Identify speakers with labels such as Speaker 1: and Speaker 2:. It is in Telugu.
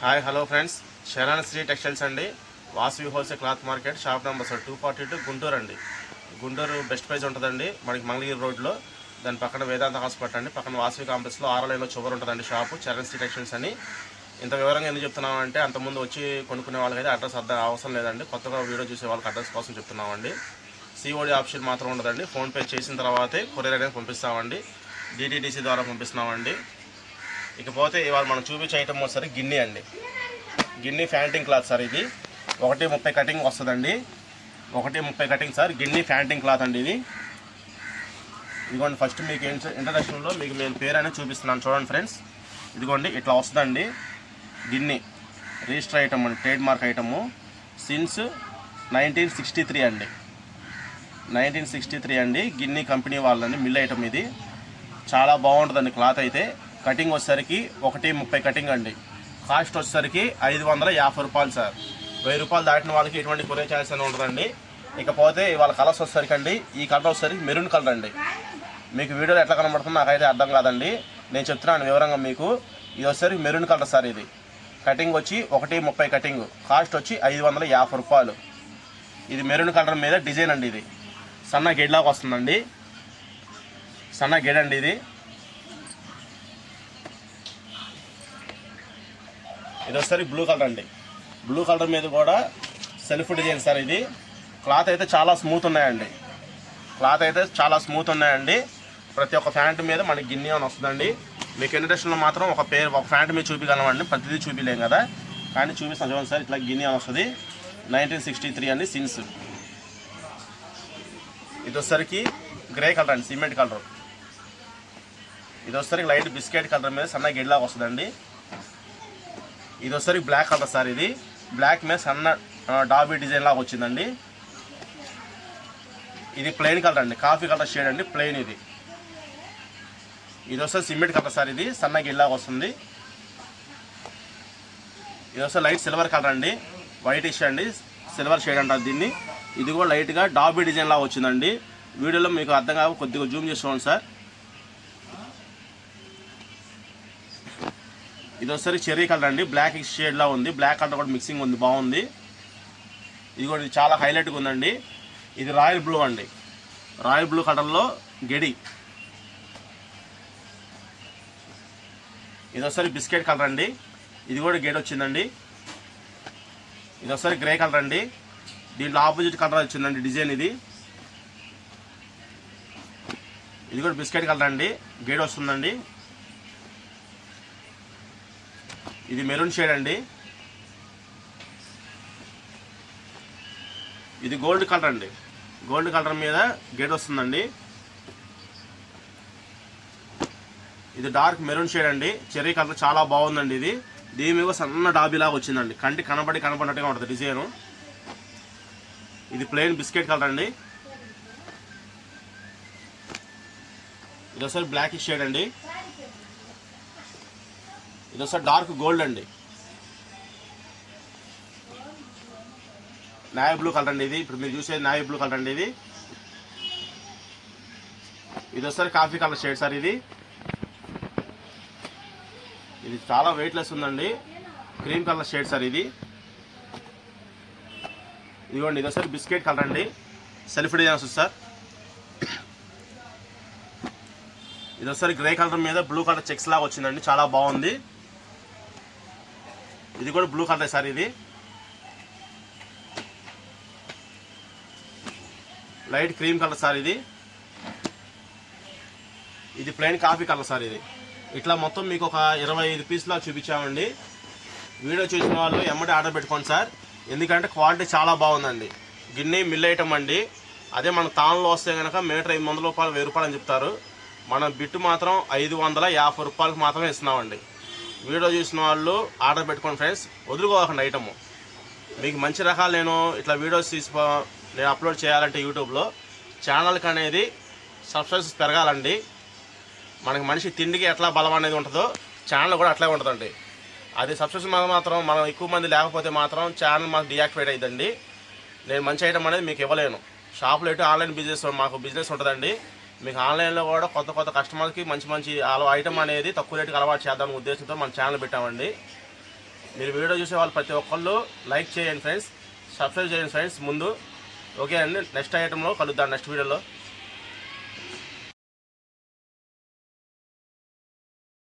Speaker 1: Hi hello friends, Sharan Sri textiles అండి. Vasavi wholesale cloth market, shop number 242, Guntur అండి. గుంటూరు బెస్ట్ ప్రైజ్ ఉంటుందండి మనకి మంగళగిరి రోడ్లో. దాని పక్కన వేదాంత హాస్పిటల్ అండి, పక్కన వాసవి కాంప్లెక్స్లో 6 లైన్లో చివరి ఉంటుందండి షాపు, శరణ్ శ్రీ టెక్స్టైల్స్ అని. ఇంత వివరంగా ఎందుకు చెప్తున్నామంటే అంతకుముందు వచ్చి కొనుక్కునే వాళ్ళకైతే అడ్రస్ అవసరం లేదండి, కొత్తగా వీడియో చూసే వాళ్ళకి అడ్రస్ కోసం చెప్తున్నామండి. సిఓడి ఆప్షన్ మాత్రం ఉండదండి, ఫోన్పే చేసిన తర్వాతే కొరియర్ అనేది పంపిస్తామండి, డిటిడిసి ద్వారా పంపిస్తున్నామండి. ఇకపోతే ఇవాళ మనం చూపించే ఐటమ్ వచ్చేసరి గిన్నె అండి. గిన్నె ఫ్యాంటింగ్ క్లాత్ సార్. ఇది 1:30 కటింగ్ వస్తుందండి. 1:30 కటింగ్ సార్, గిన్నె ఫ్యాంటింగ్ క్లాత్ అండి ఇది. ఇదిగోండి, ఫస్ట్ మీకు ఇంట్రడక్షన్లో మీకు నేను పేరు అనేది చూపిస్తున్నాను చూడండి ఫ్రెండ్స్. ఇదిగోండి ఇట్లా వస్తుందండి గిన్నె. రిజిస్టర్ ఐటమ్ అండి, ట్రేడ్ మార్క్ ఐటము. సిన్స్ 1963 అండి, 1963 అండి. గిన్నె కంపెనీ వాళ్ళండి, మిల్ ఐటమ్ ఇది. చాలా బాగుంటుందండి క్లాత్ అయితే. కటింగ్ వచ్చేసరికి 1:30 కటింగ్ అండి. కాస్ట్ వచ్చేసరికి 550 రూపాయలు సార్. 1000 రూపాయలు దాటిన వాళ్ళకి ఎటువంటి కొరియర్ ఛార్జెస్ అని ఉంటుందండి. ఇకపోతే ఇవాళ కలర్స్ వచ్చేసరికి అండి, ఈ కలర్ వచ్చేసరికి మెరూన్ కలర్ అండి. మీకు వీడియోలో ఎట్లా కనబడుతుందో నాకైతే అర్థం కాదండి, నేను చెప్తున్నాను వివరంగా మీకు. ఇది వచ్చేసరికి మెరూన్ కలర్ సార్. ఇది కటింగ్ వచ్చి 1:30 కటింగ్, కాస్ట్ వచ్చి 550 రూపాయలు. ఇది మెరూన్ కలర్ మీద డిజైన్ అండి. ఇది సన్న గెడ్లాగా వస్తుందండి, సన్న గెడ్ అండి ఇది. ఇది వచ్చేసరికి బ్లూ కలర్ అండి. బ్లూ కలర్ మీద కూడా సెల్ఫ్ డిజైన్ సార్. ఇది క్లాత్ అయితే చాలా స్మూత్ ఉన్నాయండి, క్లాత్ అయితే చాలా స్మూత్ ఉన్నాయండి. ప్రతి ఒక్క ప్యాంట్ మీద మనకి గిన్నె అని వస్తుందండి. మీకు ఇంట్రడక్షన్లో మాత్రం ఒక ప్యాంట్ మీద చూపించగలమండి, ప్రతిదీ చూపించలేం కదా, కానీ చూపిస్తాను చూడండి సార్. ఇట్లా గిన్నె అని వస్తుంది. 1963 అండి సిన్స్. ఇది వచ్చేసరికి గ్రే కలర్ అండి, సిమెంట్ కలర్. ఇది వచ్చేసరికి లైట్ బిస్కెట్ కలర్ మీద సన్న గెడ్లాగా వస్తుందండి. ఇది వచ్చేసరికి బ్లాక్ కలర్ సార్. ఇది బ్లాక్ మీద సన్న డాబీ డిజైన్ లాగా వచ్చిందండి. ఇది ప్లెయిన్ కలర్ అండి, కాఫీ కలర్ షేడ్ అండి, ప్లెయిన్ ఇది. ఇది వస్తే సిమెంట్ కలర్ సార్. ఇది సన్న గిల్లాగా వస్తుంది. ఇది వస్తే లైట్ సిల్వర్ కలర్ అండి, వైట్ ఇష్ అండి, సిల్వర్ షేడ్ అంటారు దీన్ని. ఇది కూడా లైట్గా డాబీ డిజైన్ లాగా వచ్చిందండి. వీడియోలో మీకు అర్థం కాక కొద్దిగా జూమ్ చేసుకోండి సార్. ఇది వచ్చేసరికి చెర్రీ కలర్ అండి, బ్లాక్ షేడ్లా ఉంది, బ్లాక్ కలర్ కూడా మిక్సింగ్ ఉంది, బాగుంది. ఇది కూడా చాలా హైలైట్గా ఉందండి. ఇది రాయల్ బ్లూ అండి, రాయల్ బ్లూ కలర్లో గెడి. ఇది వచ్చేసరికి బిస్కెట్ కలర్ అండి, ఇది కూడా గెడి వచ్చిందండి. ఇది వచ్చేసరికి గ్రే కలర్ అండి, దీంట్లో ఆపోజిట్ కలర్ వచ్చిందండి డిజైన్ ఇది. ఇది కూడా బిస్కెట్ కలర్ అండి, గేడ్ వస్తుందండి. ఇది మెరూన్ షేడ్ అండి. ఇది గోల్డ్ కలర్ అండి, గోల్డ్ కలర్ మీద గేడ్ వస్తుందండి. ఇది డార్క్ మెరూన్ షేడ్ అండి, చెర్రీ కలర్ చాలా బాగుందండి. ఇది దీని మీద సన్న డాబీలాగా వచ్చిందండి, కంటి కనబడినట్టుగా ఉంటుంది డిజైను. ఇది ప్లెయిన్ బిస్కెట్ కలర్ అండి. ఇది ఒకసారి బ్లాక్ షేడ్ అండి. ఇది ఒకసారి డార్క్ గోల్డ్ అండి, నావీ బ్లూ కలర్ అండి. ఇది ఇప్పుడు మీరు చూసేది నావీ బ్లూ కలర్ అండి. ఇది ఒకసారి కాఫీ కలర్ షేడ్ సార్. ఇది చాలా వెయిట్లెస్ ఉందండి, క్రీమ్ కలర్ షేడ్ సార్. ఇది ఇదిగోండి, ఇది ఒకసారి బిస్కెట్ కలర్ అండి, సెల్ఫ్ డిజైన్ వస్తుంది సార్. ఇది ఒకసారి గ్రే కలర్ మీద బ్లూ కలర్ చెక్స్ లాగా వచ్చిందండి, చాలా బాగుంది. ఇది కూడా బ్లూ కలర్ సార్. ఇది లైట్ క్రీమ్ కలర్ సార్. ఇది ప్లెయిన్ కాఫీ కలర్ సార్. ఇది ఇట్లా మొత్తం మీకు ఒక 25 పీస్లా చూపించామండి. వీడియో చూసిన వాళ్ళు ఎమ్మటి ఆర్డర్ పెట్టుకోండి సార్, ఎందుకంటే క్వాలిటీ చాలా బాగుందండి. గిన్నె మిల్ ఐటమ్ అండి. అదే మన తాన్లో వస్తే కనుక మీటర్ 800 రూపాయలు 1000 రూపాయలు అని చెప్తారు. మన బిట్టు మాత్రం 550 రూపాయలకు మాత్రమే ఇస్తున్నామండి. వీడియో చూసిన వాళ్ళు ఆర్డర్ పెట్టుకోండి ఫ్రెండ్స్, వదులుకోకండి ఐటము. మీకు మంచి రకాలు నేను ఇట్లా వీడియోస్ నేను అప్లోడ్ చేయాలంటే యూట్యూబ్లో ఛానల్కి అనేది సబ్స్క్రైబర్స్ పెరగాలండి. మనకి మనిషి తిండికి ఎట్లా బలం అనేది ఉంటుందో ఛానల్ కూడా అట్లే ఉంటుందండి. అది సబ్స్క్రిప్షన్ మాత్రం మనం ఎక్కువ మంది లేకపోతే మాత్రం ఛానల్ మాకు డియాక్టివేట్ అవుతుందండి. నేను మంచి ఐటమ్ అనేది మీకు ఇవ్వలేను. షాప్లో ఎటు ఆన్లైన్ బిజినెస్ మాకు బిజినెస్ ఉంటుందండి. మీకు ఆన్లైన్లో కూడా కొత్త కొత్త కస్టమర్కి మంచి మంచి ఐటమ్ అనేది తక్కువ రేటుకి అలవాటు చేద్దామనే ఉద్దేశంతో మన ఛానల్ పెట్టామండి. మీరు వీడియో చూసే వాళ్ళు ప్రతి ఒక్కళ్ళు లైక్ చేయండి ఫ్రెండ్స్, సబ్స్క్రైబ్ చేయండి ఫ్రెండ్స్ ముందు. ఓకే అండి, నెక్స్ట్ ఐటెంలో కలుద్దాం నెక్స్ట్ వీడియోలో.